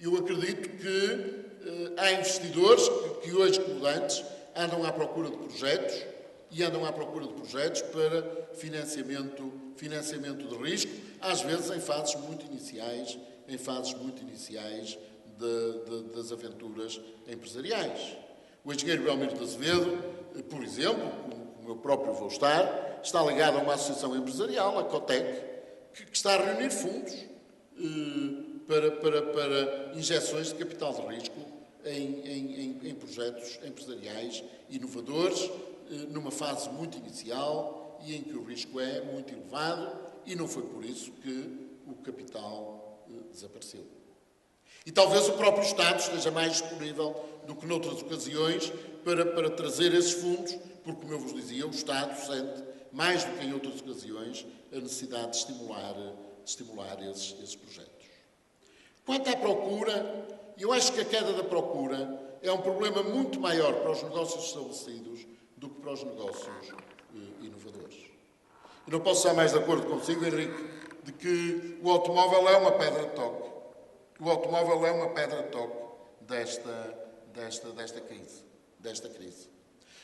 Eu acredito que há investidores que hoje, como antes, andam à procura de projetos e andam à procura de projetos para financiamento de risco, às vezes em fases muito iniciais, das aventuras empresariais. O engenheiro Belmiro de Azevedo, por exemplo, como eu próprio vou estar, está ligado a uma associação empresarial, a Cotec, que está a reunir fundos para injeções de capital de risco em projetos empresariais inovadores, numa fase muito inicial e em que o risco é muito elevado, e não foi por isso que o capital desapareceu. E talvez o próprio Estado esteja mais disponível do que noutras ocasiões para trazer esses fundos, porque, como eu vos dizia, o Estado sente, mais do que em outras ocasiões, a necessidade de estimular esses projetos. Quanto à procura, eu acho que a queda da procura é um problema muito maior para os negócios estabelecidos do que para os negócios inovadores. Eu não posso estar mais de acordo consigo, Henrique, de que o automóvel é uma pedra de toque. O automóvel é uma pedra de toque desta crise.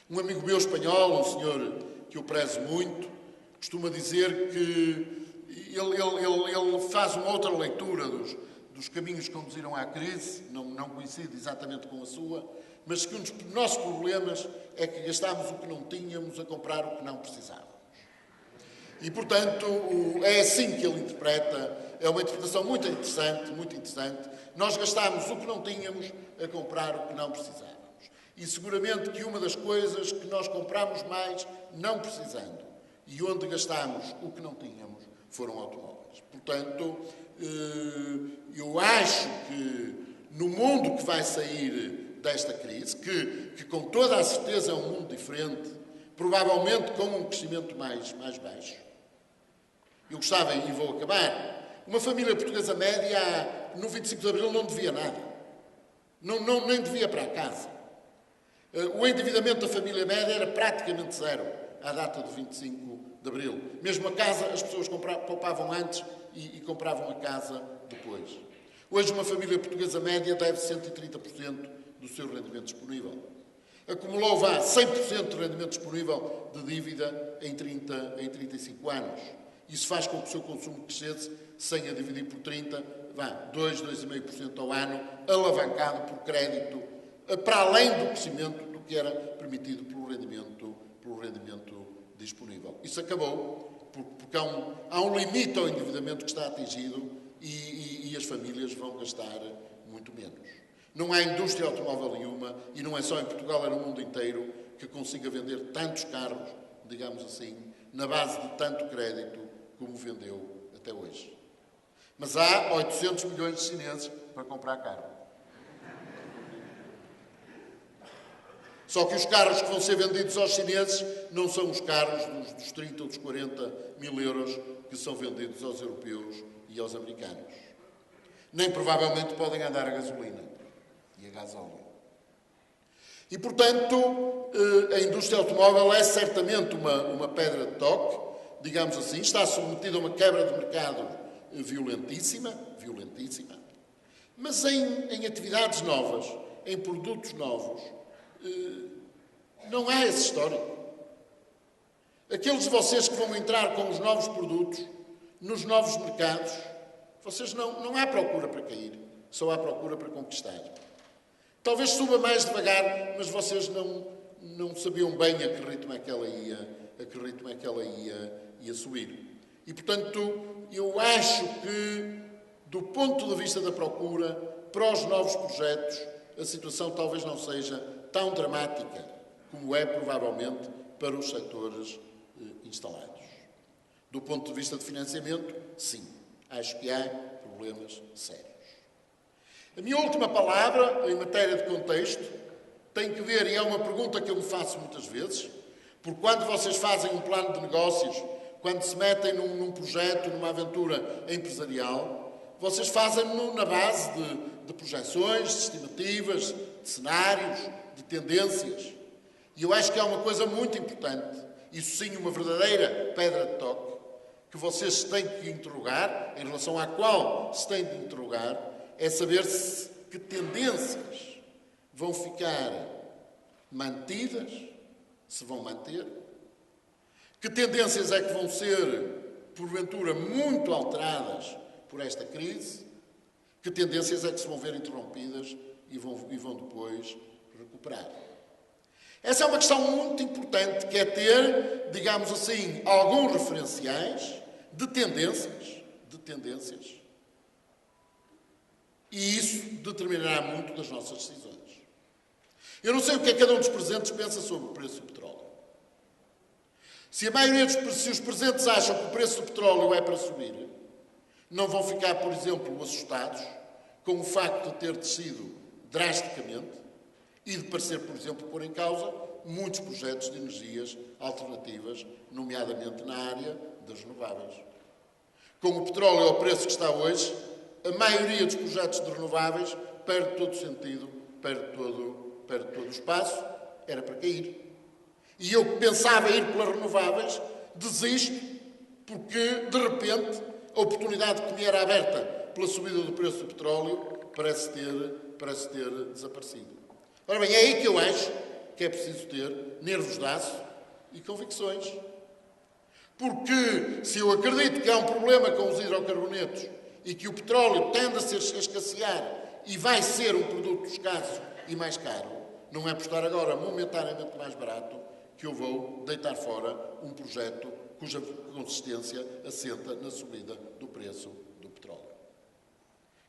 Um amigo meu espanhol, um senhor que eu prezo muito, costuma dizer que ele faz uma outra leitura dos caminhos que conduziram à crise, não coincide exatamente com a sua, mas que um dos nossos problemas é que gastámos o que não tínhamos a comprar o que não precisávamos. E, portanto, é assim que ele interpreta, é uma interpretação muito interessante. Nós gastámos o que não tínhamos a comprar o que não precisávamos. E seguramente que uma das coisas que nós comprámos mais não precisando e onde gastámos o que não tínhamos foram automóveis. Portanto, eu acho que no mundo que vai sair desta crise, que com toda a certeza é um mundo diferente, provavelmente com um crescimento mais baixo. Eu gostava, e vou acabar, uma família portuguesa média no 25 de Abril não devia nada. Nem devia para a casa. O endividamento da família média era praticamente zero à data do 25 de Abril. Mesmo a casa, as pessoas poupavam antes e compravam a casa depois. Hoje, uma família portuguesa média deve 130% do seu rendimento disponível. Acumulou 100% de rendimento disponível de dívida em 35 anos. Isso faz com que o seu consumo crescesse, sem a dividir por 30, 2,5% ao ano, alavancado por crédito, para além do crescimento do que era permitido pelo rendimento disponível. Isso acabou, porque há um limite ao endividamento que está atingido e as famílias vão gastar muito menos. Não há indústria automóvel nenhuma, e não é só em Portugal, é no mundo inteiro, que consiga vender tantos carros, digamos assim, na base de tanto crédito como vendeu até hoje. Mas há 800 milhões de chineses para comprar carro. Só que os carros que vão ser vendidos aos chineses não são os carros dos 30 ou dos 40 mil euros que são vendidos aos europeus e aos americanos. Nem provavelmente podem andar a gasolina e a gasóleo. E, portanto, a indústria automóvel é certamente uma pedra de toque, digamos assim, está submetida a uma quebra de mercado violentíssima, mas em atividades novas, em produtos novos, não há esse histórico. Aqueles de vocês que vão entrar com os novos produtos, nos novos mercados, vocês não há procura para cair, só há procura para conquistar. Talvez suba mais devagar, mas vocês não sabiam bem a que ritmo é que ela ia subir. E, portanto, eu acho que, do ponto de vista da procura, para os novos projetos, a situação talvez não seja tão dramática como é, provavelmente, para os setores instalados. Do ponto de vista de financiamento, sim, acho que há problemas sérios. A minha última palavra, em matéria de contexto, tem que ver, e é uma pergunta que eu me faço muitas vezes, porque quando vocês fazem um plano de negócios, quando se metem num projeto, numa aventura empresarial, vocês fazem-no na base de projeções, de estimativas, de cenários, de tendências. E eu acho que há uma coisa muito importante, isso sim, uma verdadeira pedra de toque, que vocês têm que interrogar, em relação à qual se têm de interrogar, é saber que tendências vão ficar mantidas, se vão manter, que tendências é que vão ser, porventura, muito alteradas por esta crise, que tendências é que se vão ver interrompidas e vão depois recuperar. Essa é uma questão muito importante, que é ter, digamos assim, alguns referenciais de tendências, e isso determinará muito das nossas decisões. Eu não sei o que é que cada um dos presentes pensa sobre o preço do petróleo. Se a maioria se os presentes acham que o preço do petróleo é para subir, não vão ficar, por exemplo, assustados com o facto de ter descido drasticamente e de parecer, por exemplo, pôr em causa muitos projetos de energias alternativas, nomeadamente na área das renováveis. Com o petróleo ao preço que está hoje, a maioria dos projetos de renováveis perde todo o sentido, perde todo o espaço, era para cair. E eu que pensava ir pelas renováveis, desisto, porque, de repente, a oportunidade que me era aberta pela subida do preço do petróleo parece ter desaparecido. Ora bem, é aí que eu acho que é preciso ter nervos de aço e convicções. Porque, se eu acredito que há um problema com os hidrocarbonetos e que o petróleo tende a escassear e vai ser um produto escasso e mais caro, não é por estar agora momentaneamente mais barato que eu vou deitar fora um projeto cuja consistência assenta na subida do preço do petróleo.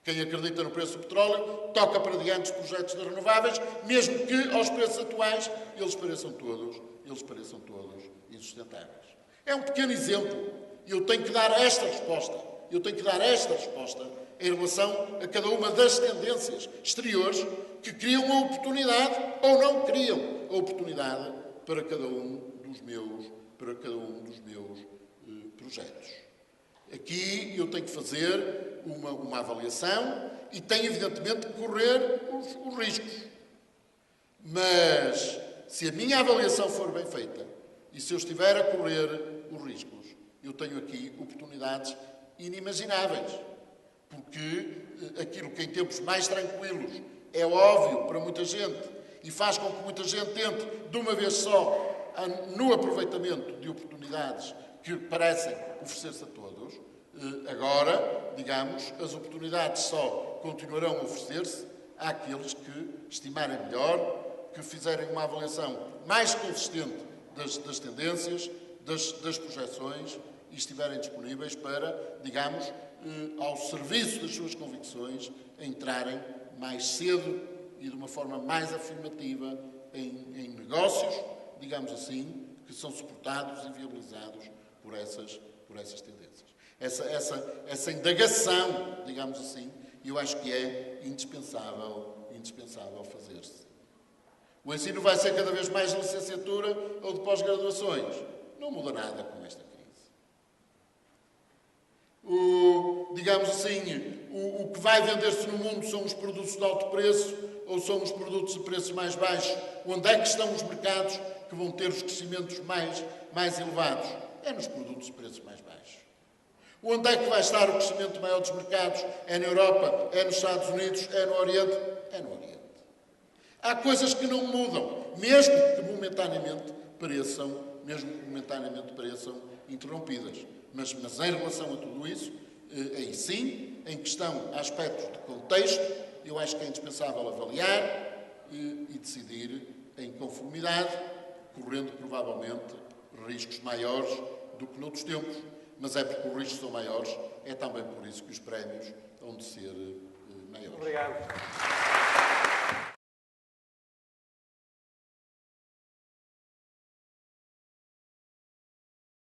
Quem acredita no preço do petróleo toca para diante os projetos de renováveis, mesmo que aos preços atuais eles pareçam todos insustentáveis. É um pequeno exemplo e eu tenho que dar esta resposta. Em relação a cada uma das tendências exteriores que criam a oportunidade ou não criam a oportunidade para cada um dos meus projetos. Aqui eu tenho que fazer uma avaliação e tenho, evidentemente, que correr os riscos. Mas, se a minha avaliação for bem feita e se eu estiver a correr os riscos, eu tenho aqui oportunidades inimagináveis. Porque aquilo que em tempos mais tranquilos é óbvio para muita gente e faz com que muita gente entre de uma vez só no aproveitamento de oportunidades que parecem oferecer-se a todos, agora, digamos, as oportunidades só continuarão a oferecer-se àqueles que estimarem melhor, que fizerem uma avaliação mais consistente das tendências, das projeções e estiverem disponíveis para, digamos, ao serviço das suas convicções, entrarem mais cedo e de uma forma mais afirmativa em negócios, digamos assim, que são suportados e viabilizados por essas tendências. Essa indagação, digamos assim, eu acho que é indispensável fazer-se. O ensino vai ser cada vez mais de licenciatura ou de pós-graduações. Não muda nada com esta crise. Digamos assim, o que vai vender-se no mundo são os produtos de alto preço ou são os produtos de preços mais baixos? Onde é que estão os mercados que vão ter os crescimentos mais elevados? É nos produtos de preços mais baixos. Onde é que vai estar o crescimento maior dos mercados? É na Europa? É nos Estados Unidos? É no Oriente? É no Oriente. Há coisas que não mudam, mesmo que momentaneamente pareçam interrompidas. Mas em relação a tudo isso, aí sim, em questão a aspectos de contexto, eu acho que é indispensável avaliar e decidir em conformidade, correndo provavelmente riscos maiores do que noutros tempos. Mas é porque os riscos são maiores, é também por isso que os prémios hão de ser maiores. Obrigado.